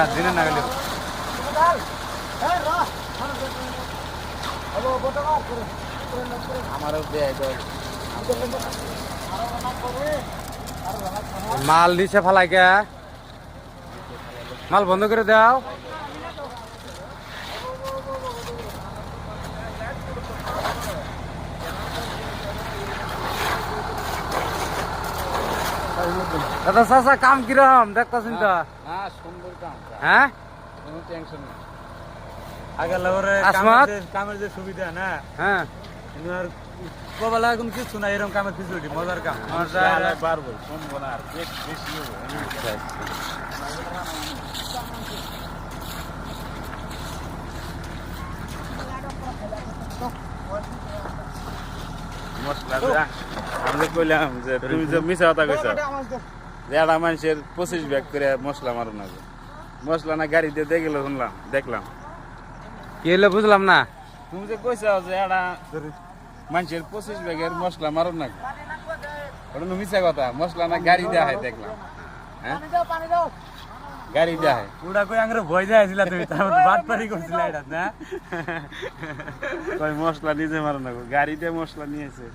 না দিনে না গেলে আমারও দেয় মাল নিচে ফেলাই কে মাল বন্ধ করে দাও দাদা চাচা কাম কিরকম দেখতেছেন তো হ্যাঁ সুন্দর কাম হ্যাঁ কোনো টেনশন নেই আগের লগরে আসমত? কামের যে সুবিধা না হ্যাঁ কিন্তু আর কবেলা কোনো কিছু না এরকম কামের ফেসিলিটি মজার কাম পারবো শুনবো না আর বেশি হবে মশলা আমি কইলাম যে তুমি যে মিছা কথা কইছ যে একটা মানুষের 25 ব্যাগ করে মশলা মারো না মশলা না গাড়িতে দিয়ে গেল শুনলাম দেখলাম কি হইলো বুঝলাম না তুমি যে কইছ যে একটা মানুষের 25 ব্যাগের মশলা মারো না ওটা তো মিছা কথা মশলা না গাড়ি দেওয়া হয় দেখলাম হ্যাঁ গাড়ি দেওয়া হয় ওটা কই আঙ্গুরে ভয় যাইছিলা তুমি তার মধ্যে বাটপারি করছিলা এটা না কই মশলা নিজে মারো না গাড়িতে মশলা নিয়েছে